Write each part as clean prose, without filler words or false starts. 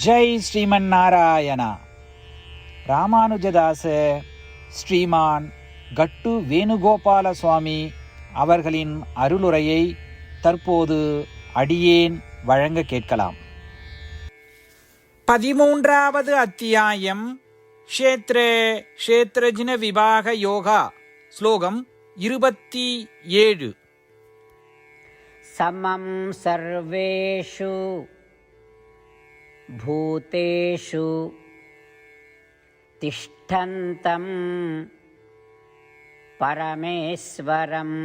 ஜெய் ஸ்ரீமன் நாராயணா. ராமானுஜதாச ஸ்ரீமான் கட்டு வேணுகோபால சுவாமி அவர்களின் அருளுரையை தற்போது அடியேன் வழங்க கேட்கலாம். 13வது அத்தியாயம் க்ஷேத்ரஜின விபாக யோகா. ஸ்லோகம் 27. சமம் சர்வேஷு பூதேஷு திஷ்டந்தம் பரமேஸ்வரம்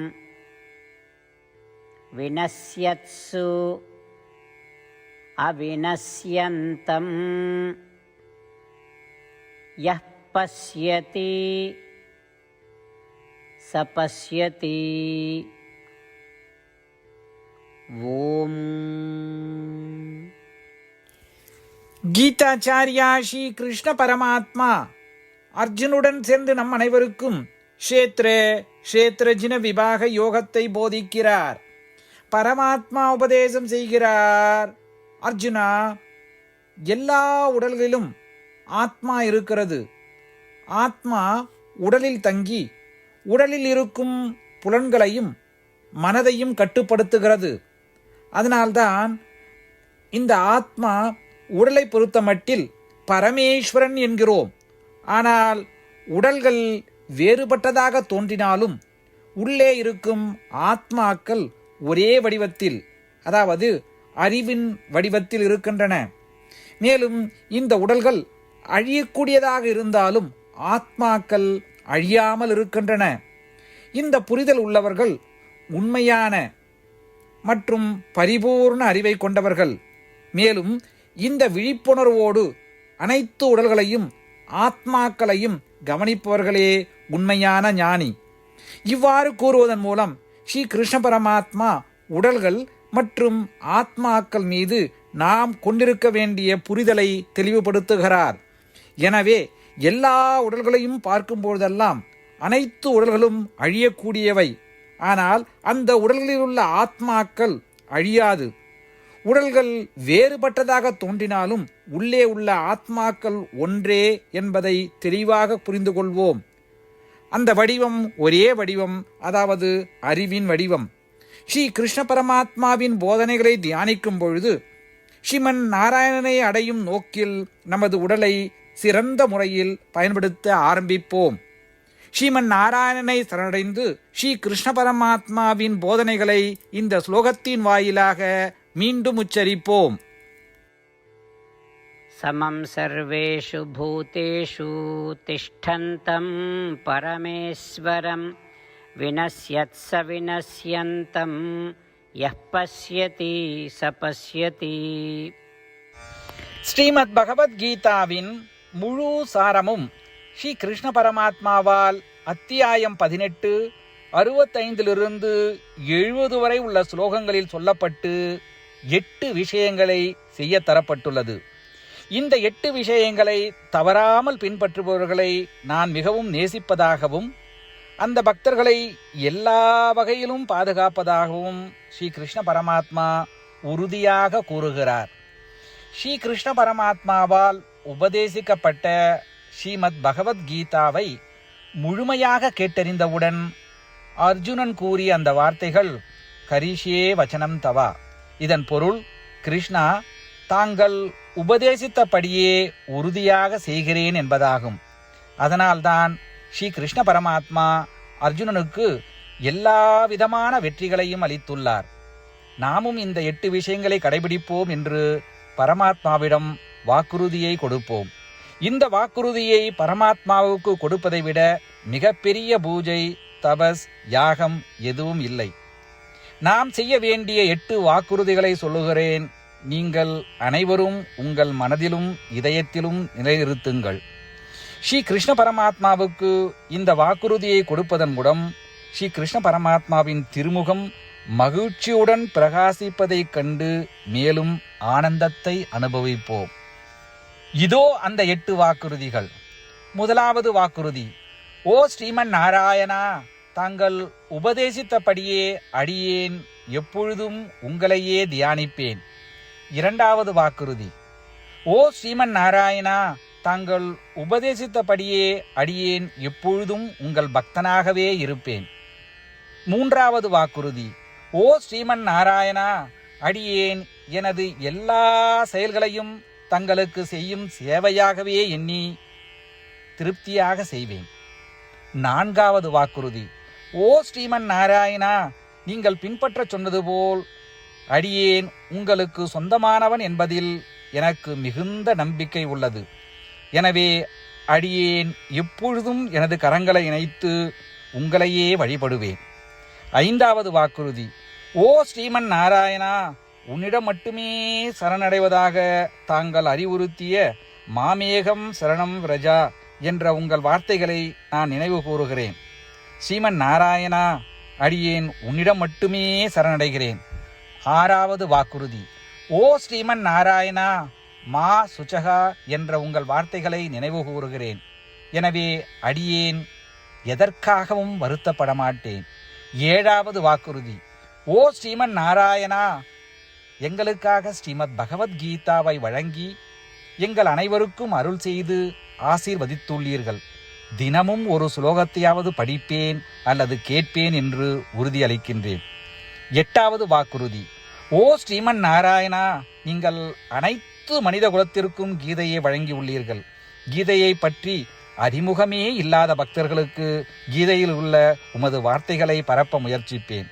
வினஸ்யத்சு அவினஸ்யந்தம் யः பஸ்யதி ச பஸ்யதி. ஓம். கீதாச்சாரியா ஸ்ரீ கிருஷ்ண பரமாத்மா அர்ஜுனுடன் சேர்ந்து நம் அனைவருக்கும் க்ஷேத்ரஜின விபாக யோகத்தை போதிக்கிறார். பரமாத்மா உபதேசம் செய்கிறார். அர்ஜுனா, எல்லா உடல்களிலும் ஆத்மா இருக்கிறது. ஆத்மா உடலில் தங்கி உடலில் இருக்கும் புலன்களையும் மனதையும் கட்டுப்படுத்துகிறது. அதனால்தான் இந்த ஆத்மா உடலை பொறுத்த மட்டில் பரமேஸ்வரன் என்கிறோம். ஆனால் உடல்கள் வேறுபட்டதாக தோன்றினாலும் உள்ளே இருக்கும் ஆத்மாக்கள் ஒரே வடிவத்தில், அதாவது அறிவின் வடிவத்தில் இருக்கின்றன. மேலும் இந்த உடல்கள் அழியக்கூடியதாக இருந்தாலும் ஆத்மாக்கள் அழியாமல் இருக்கின்றன. இந்த புரிதல் உள்ளவர்கள் உண்மையான மற்றும் பரிபூர்ண அறிவை கொண்டவர்கள். மேலும் இந்த விழிப்புணர்வோடு அனைத்து உடல்களையும் ஆத்மாக்களையும் கவனிப்பவர்களே உண்மையான ஞானி. இவ்வாறு கூறுவதன் மூலம் ஸ்ரீ கிருஷ்ண பரமாத்மா உடல்கள் மற்றும் ஆத்மாக்கள் மீது நாம் கொண்டிருக்க வேண்டிய புரிதலை தெளிவுபடுத்துகிறார். எனவே எல்லா உடல்களையும் பார்க்கும்போதெல்லாம் அனைத்து உடல்களும் அழியக்கூடியவை. ஆனால் அந்த உடல்களில் உள்ள ஆத்மாக்கள் அழியாது. உடல்கள் வேறுபட்டதாக தோன்றினாலும் உள்ளே உள்ள ஆத்மாக்கள் ஒன்றே என்பதை தெளிவாக புரிந்து கொள்வோம். அந்த வடிவம் ஒரே வடிவம், அதாவது அறிவின் வடிவம். ஸ்ரீ கிருஷ்ண பரமாத்மாவின் போதனைகளை தியானிக்கும் பொழுது ஸ்ரீமன் நாராயணனை அடையும் நோக்கில் நமது உடலை சிறந்த முறையில் பயன்படுத்த ஆரம்பிப்போம். ஸ்ரீமன் நாராயணனை சரணடைந்து ஸ்ரீ கிருஷ்ண பரமாத்மாவின் போதனைகளை இந்த ஸ்லோகத்தின் வாயிலாக மீண்டும் உச்சரிப்போம். சமம் சர்வேஷு பூதேஷு திஷ்டந்தம் பரமேஸ்வரம் வினஸ்யத்ஸ வினஸ்யந்தம் யः பஸ்யதி ச பஸ்யதி. ஸ்ரீமத் பகவத்கீதாவின் முழு சாரமும் ஸ்ரீ கிருஷ்ண பரமாத்மாவால் அத்தியாயம் 18 65 70 வரை உள்ள ஸ்லோகங்களில் சொல்லப்பட்டு 8 விஷயங்களை செய்ய தரப்பட்டுள்ளது. இந்த 8 விஷயங்களை தவறாமல் பின்பற்றுபவர்களை நான் மிகவும் நேசிப்பதாகவும் அந்த பக்தர்களை எல்லா வகையிலும் பாதுகாப்பதாகவும் ஸ்ரீ கிருஷ்ண பரமாத்மா உறுதியாக கூறுகிறார். ஸ்ரீ கிருஷ்ண பரமாத்மாவால் உபதேசிக்கப்பட்ட ஸ்ரீமத் பகவத்கீதாவை முழுமையாக கேட்டறிந்தவுடன் அர்ஜுனன் கூறிய அந்த வார்த்தைகள் கரிஷ்யே வச்சனம் தவா. இதன் பொருள், கிருஷ்ணா, தாங்கள் உபதேசித்தபடியே உறுதியாக செய்கிறேன் என்பதாகும். அதனால்தான் ஸ்ரீ கிருஷ்ண பரமாத்மா அர்ஜுனனுக்கு எல்லா விதமான வெற்றிகளையும் அளித்துள்ளார். நாமும் இந்த 8 விஷயங்களை கடைபிடிப்போம் என்று பரமாத்மாவிடம் வாக்குறுதியை கொடுப்போம். இந்த வாக்குறுதியை பரமாத்மாவுக்கு கொடுப்பதை விட மிகப்பெரிய பூஜை, தபஸ், யாகம் எதுவும் இல்லை. நாம் செய்ய வேண்டிய 8 வாக்குறுதிகளை சொல்லுகிறேன். நீங்கள் அனைவரும் உங்கள் மனதிலும் இதயத்திலும் நிலைநிறுத்துங்கள். ஸ்ரீ கிருஷ்ண பரமாத்மாவுக்கு இந்த வாக்குறுதியை கொடுப்பதன் மூலம் ஸ்ரீ கிருஷ்ண பரமாத்மாவின் திருமுகம் மகிழ்ச்சியுடன் பிரகாசிப்பதைக் கண்டு மேலும் ஆனந்தத்தை அனுபவிப்போம். இதோ அந்த 8 வாக்குறுதிகள். முதலாவது வாக்குறுதி: ஓ ஸ்ரீமன் நாராயணா, தாங்கள் உபதேசித்தபடியே அடியேன் எப்பொழுதும் உங்களையே தியானிப்பேன். இரண்டாவது வாக்குறுதி: ஓ ஸ்ரீமன் நாராயணா, தாங்கள் உபதேசித்தபடியே அடியேன் எப்பொழுதும் உங்கள் பக்தனாகவே இருப்பேன். 3வது வாக்குறுதி. ஓ ஸ்ரீமன் நாராயணா, அடியேன் எனது எல்லா செயல்களையும் தங்களுக்கு செய்யும் சேவையாகவே எண்ணி திருப்தியாக செய்வேன். 4வது வாக்குறுதி. ஓ ஸ்ரீமன் நாராயணா, நீங்கள் பின்பற்ற சொன்னது போல் அடியேன் உங்களுக்கு சொந்தமானவன் என்பதில் எனக்கு மிகுந்த நம்பிக்கை உள்ளது. எனவே அடியேன் எப்பொழுதும் எனது கரங்களை இணைத்து உங்களையே வழிபடுவேன். 5வது வாக்குறுதி. ஓ ஸ்ரீமன் நாராயணா, உன்னிடம் மட்டுமே சரணடைவதாக தாங்கள் அறிவுறுத்திய மாமேகம் சரணம் விரஜா என்ற உங்கள் வார்த்தைகளை நான் நினைவு கூறுகிறேன். ஸ்ரீமன் நாராயணா, அடியேன் உன்னிடம் மட்டுமே சரணடைகிறேன். 6வது வாக்குறுதி. ஓ ஸ்ரீமன் நாராயணா, மா சுச்சகா என்ற உங்கள் வார்த்தைகளை நினைவு கூறுகிறேன். எனவே அடியேன் எதற்காகவும் வருத்தப்பட மாட்டேன். 7வது வாக்குறுதி. ஓ ஸ்ரீமன் நாராயணா, எங்களுக்காக ஸ்ரீமத் பகவத்கீதாவை வழங்கி எங்கள் அனைவருக்கும் அருள் செய்து ஆசீர்வதித்துள்ளீர்கள். தினமும் ஒரு சுலோகத்தையாவது படிப்பேன் அல்லது கேட்பேன் என்று உறுதியளிக்கின்றேன். 8வது வாக்குறுதி. ஓ ஸ்ரீமன் நாராயணா, நீங்கள் அனைத்து மனித குலத்திற்கும் கீதையை வழங்கியுள்ளீர்கள். கீதையை பற்றி அறிமுகமே இல்லாத பக்தர்களுக்கு கீதையில் உள்ள உமது வார்த்தைகளை பரப்ப முயற்சிப்பேன்.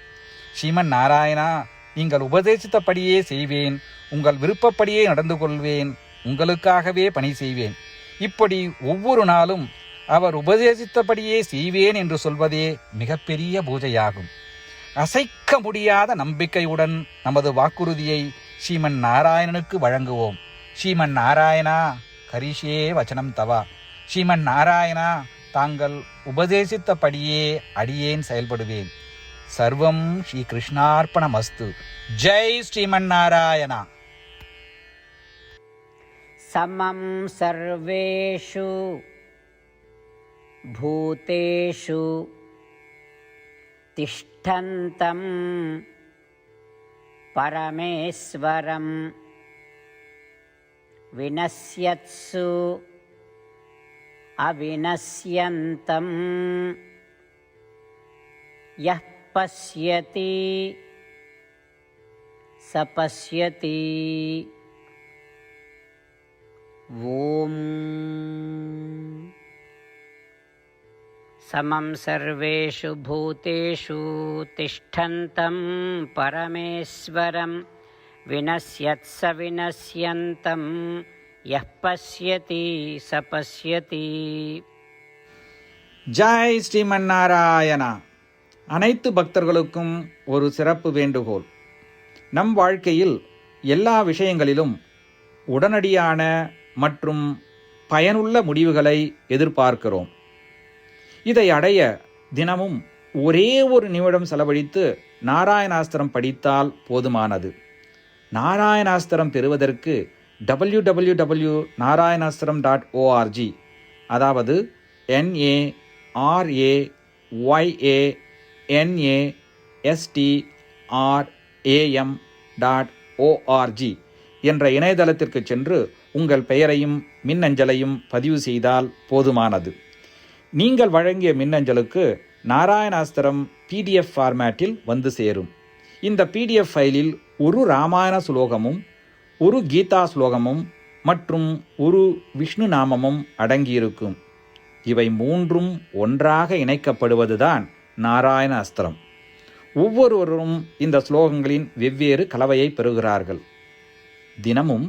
ஸ்ரீமன் நாராயணா, நீங்கள் உபதேசித்தபடியே செய்வேன். உங்கள் விருப்பப்படியே நடந்து கொள்வேன். உங்களுக்காகவே பணி செய்வேன். இப்படி ஒவ்வொரு நாளும் அவர் உபதேசித்தபடியே செய்வேன் என்று சொல்வதே மிகப்பெரிய பூஜையாகும். அசைக்க முடியாத நம்பிக்கையுடன் நமது வாக்குறுதியை ஸ்ரீமன் நாராயணனுக்கு வழங்குவோம். ஸ்ரீமன் நாராயணா, கரிஷே வச்சனம் தவா. ஸ்ரீமன் நாராயணா, தாங்கள் உபதேசித்தபடியே அடியேன் செயல்படுவேன். சர்வம் ஸ்ரீ கிருஷ்ணார்ப்பணமஸ்து. ஜெய் ஸ்ரீமன் நாராயணா. சமம் சர்வேஷு பூதேஷு திஷ்டந்தம் பரமேஸ்வரம் வினஸ்யத்சு அவினஸ்யந்தம் யஹ் பஸ்யதி சபஸ்யதி. ஓம் समं सर्वेषु भूतेषु तिष्ठन्तं परमेश्वरं विनश्यत्स विनश्यन्तं यः पश्यति स पश्यति. ஜெய் ஸ்ரீமன் நாராயணா. அனைத்து பக்தர்களுக்கும் ஒரு சிறப்பு வேண்டுகோள். நம் வாழ்க்கையில் எல்லா விஷயங்களிலும் உடனடியான மற்றும் பயனுள்ள முடிவுகளை எதிர்பார்க்கிறோம். இதை அடைய தினமும் ஒரே ஒரு நிமிடம் செலவழித்து நாராயணாஸ்திரம் படித்தால் போதுமானது. நாராயணாஸ்திரம் பெறுவதற்கு www.narayanaastram.org, அதாவது NARAYANASTRAM.org என்ற இணையதளத்திற்கு சென்று உங்கள் பெயரையும் மின்னஞ்சலையும் பதிவு செய்தால் போதுமானது. நீங்கள் வழங்கிய மின்னஞ்சலுக்கு நாராயணாஸ்திரம் PDF ஃபார்மேட்டில் வந்து சேரும். இந்த PDF ஃபைலில் ஒரு ராமாயண சுலோகமும் ஒரு கீதா ஸ்லோகமும் மற்றும் ஒரு விஷ்ணு நாமமும் அடங்கியிருக்கும். இவை மூன்றும் ஒன்றாக இணைக்கப்படுவதுதான் நாராயண அஸ்திரம். ஒவ்வொருவரும் இந்த ஸ்லோகங்களின் வெவ்வேறு கலவையை பெறுகிறார்கள். தினமும்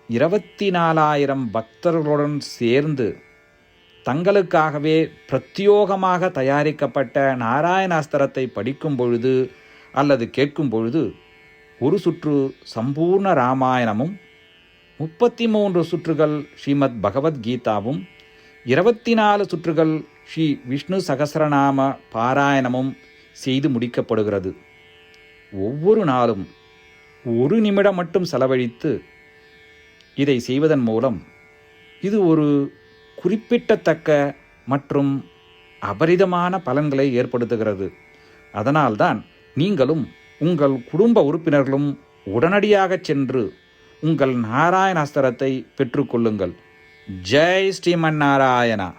24,000 பக்தர்களுடன் சேர்ந்து தங்களுக்காகவே பிரத்யோகமாக தயாரிக்கப்பட்ட நாராயணாஸ்திரத்தை படிக்கும் பொழுது அல்லது கேட்கும் பொழுது ஒரு சுற்று சம்பூர்ண ராமாயணமும் 33 சுற்றுகள் ஸ்ரீமத் பகவத்கீதாவும் 24 சுற்றுகள் ஸ்ரீ விஷ்ணு சகஸ்ரநாம பாராயணமும் செய்து முடிக்கப்படுகிறது. ஒவ்வொரு நாளும் ஒரு நிமிடம் மட்டும் செலவழித்து இதை செய்வதன் மூலம் இது ஒரு குறிப்பிடத்தக்க மற்றும் அபரிதமான பலன்களை ஏற்படுத்துகிறது. அதனால்தான் நீங்களும் உங்கள் குடும்ப உறுப்பினர்களும் உடனடியாக சென்று உங்கள் நாராயணாஸ்திரத்தை பெற்றுக்கொள்ளுங்கள். ஜெய் ஸ்ரீமன் நாராயணா.